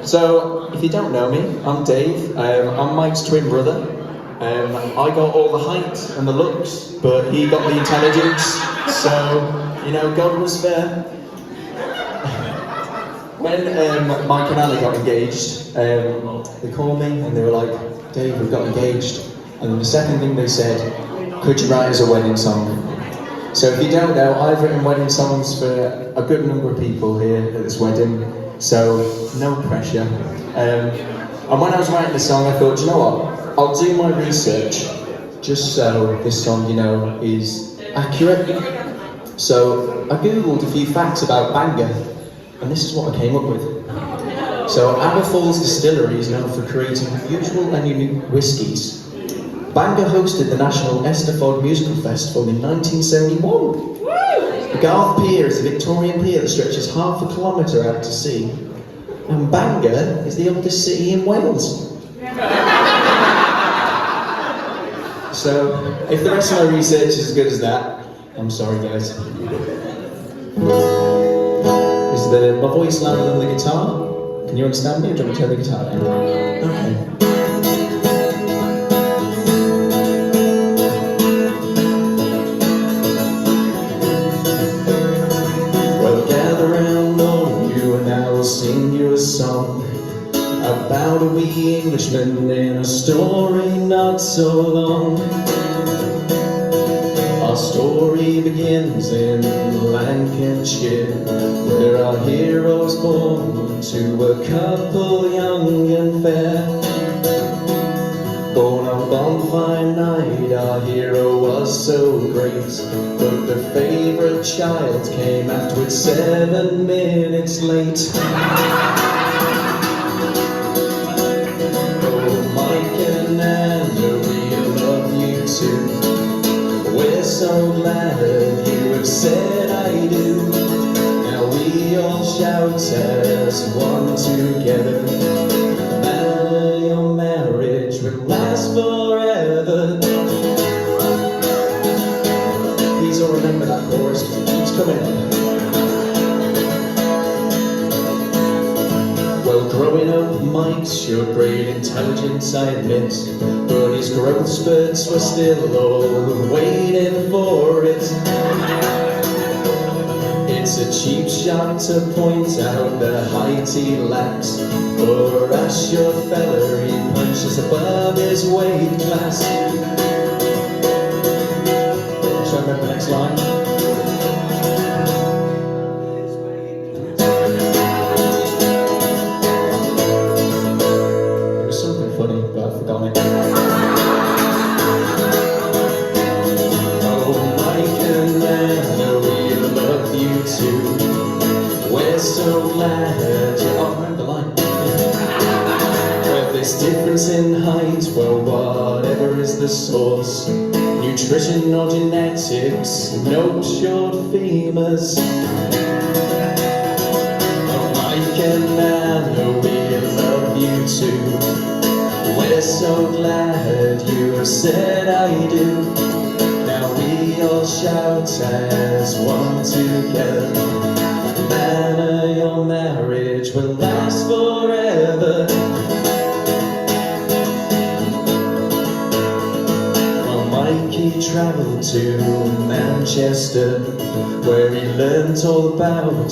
So, if you don't know me, I'm Dave. I'm Mike's twin brother. I got all the height and the looks, but he got the intelligence. So, you know, God was fair. When Mike and Anna got engaged, they called me and they were like, Dave, we've got engaged. And the second thing they said, could you write us a wedding song? So if you don't know, I've written wedding songs for a good number of people here at this wedding, so no pressure. And when I was writing the song, I thought, you know what, I'll do my research just so this song, you know, is accurate. So I googled a few facts about Bangor, and this is what I came up with. So Aberfoyle's distillery is known for creating unusual and unique whiskies. Bangor hosted the National Eisteddfod Musical Festival in 1971. The Garth Pier is a Victorian pier that stretches half a kilometre out to sea. And Bangor is the oldest city in Wales. So, if the rest of my research is as good as that, I'm sorry guys. Is my voice louder than the guitar? Can you understand me, or do you want me to turn the guitar down? Okay. Sing you a song about a wee Englishman in a story not so long. Our story begins in Lancashire, where our hero was born to a couple young and fair. Born on bonfire night, our hero was so great, but the favourite child came afterwards 7 minutes late. Oh, Mike and Anna, we love you too. We're so glad you have said I do. Now we all shout as one together. Manna, your marriage will last forever. Please all remember that chorus, it's coming up. Well, growing up, Mike showed great intelligence, I admit, but his growth spurts were still all waiting for it. It's a cheap shot to point out the height he lacks, for as your fella he punches above his weight class. Shall I remember the next line? There was something funny, but I've forgotten it. Oh, Mike and Anna, we love you too. We're so glad you all remember the line. Well, this difference in height, well, whatever is the source, nutrition or genetics, no short femurs. Oh, Mike and Anna, we love you too. We're so glad you have said I do. Now we all shout as one together. Manna, your marriage will last forever. Well, Mikey travelled to Manchester, where he learnt all about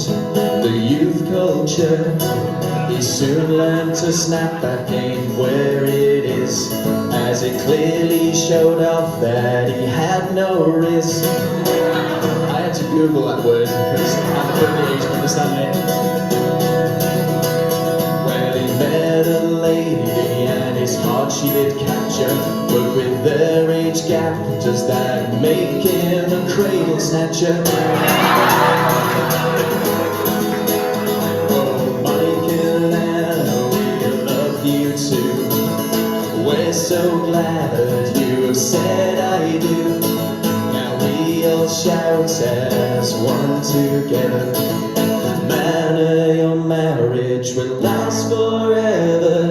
the youth culture. He soon learned to snap back in where it is, as it clearly showed off that he had no risk. I had to Google that word because I'm at the age to understand it. Well, he met a lady and his heart she did capture, but with their age gap, does that make him a cradle snatcher? Oh, Mike and Anna, we love you too. We're so glad you have said I do. We all shout as one together. Manna, your marriage will last forever.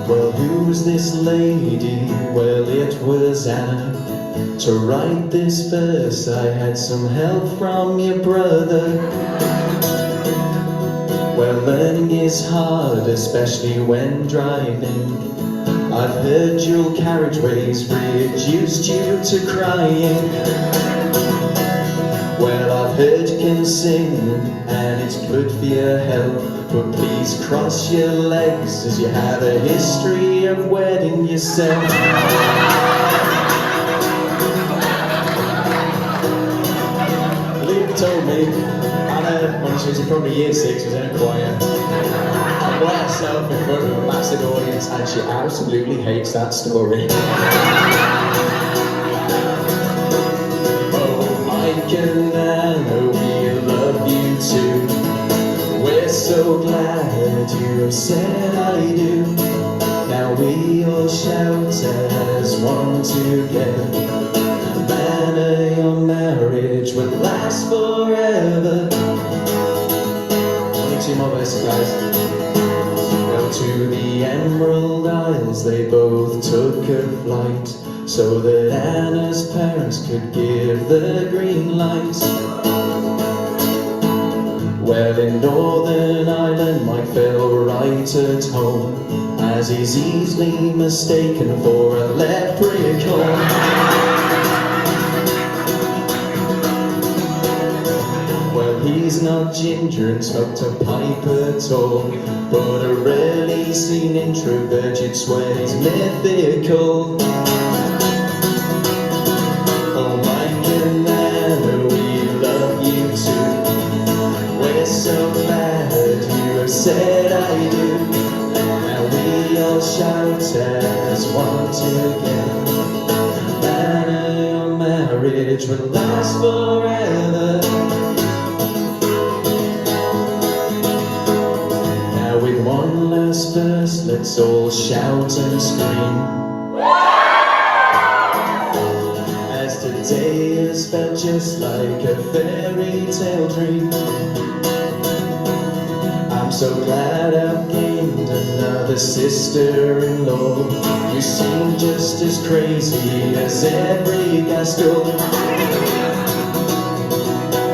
Well, who's this lady? Well, it was Anna. To write this verse, I had some help from your brother. is hard, especially when driving. I've heard dual carriageways reduced you to crying. Well, I've heard you can sing, and it's good for your health, but please cross your legs, as you have a history of wetting yourself. Liv told me, Anna, when she was probably year 6, was in a choir, and wet herself in front of a massive audience, and she absolutely hates that story. And Anna, we love you too. We're so glad you have said I do. Now we all shout as one together. Manna, your marriage will last forever. Only 2 more verses, guys. Well, to the Emerald Isles they both took a flight, so that Anna's parents could give the green light. Well, in Northern Ireland Mike fell right at home, as he's easily mistaken for a leprechaun. Well, he's not ginger and smoked a pipe at all, but a rarely seen introvert, you'd swear he's mythical. So glad you have said I do. Now we all shout as one together. Manna, your marriage will last forever. Now with one last verse, let's all shout and scream, as today has felt just like a fairy tale dream. I'm so glad I've gained another sister-in-law. You seem just as crazy as every Gaskell.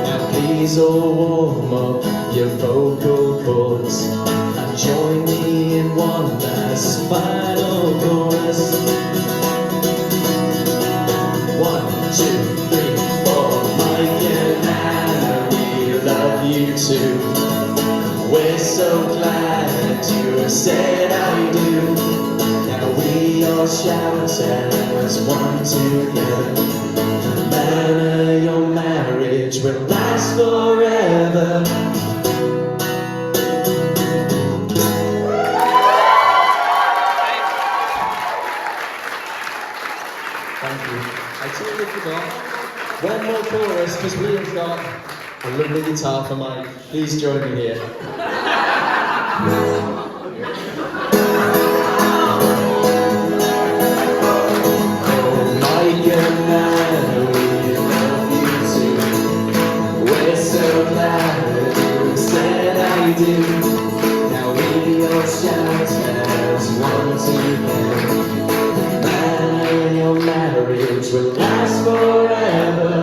Now please all warm up your vocal cords and join me in one last final chorus. 1, 2, 3, 4. Mike and Anna, we love you too. We're so glad you have said I do. Now we all shout as one together. Manna, your marriage will last forever. Thank you. I totally forgot. One more chorus, because we have got a lovely guitar for Mike. Please join me here. Oh, Mike and Manna, we love you too. We're so glad you said I do. Now we all shout as one together. Manna, your marriage will last forever.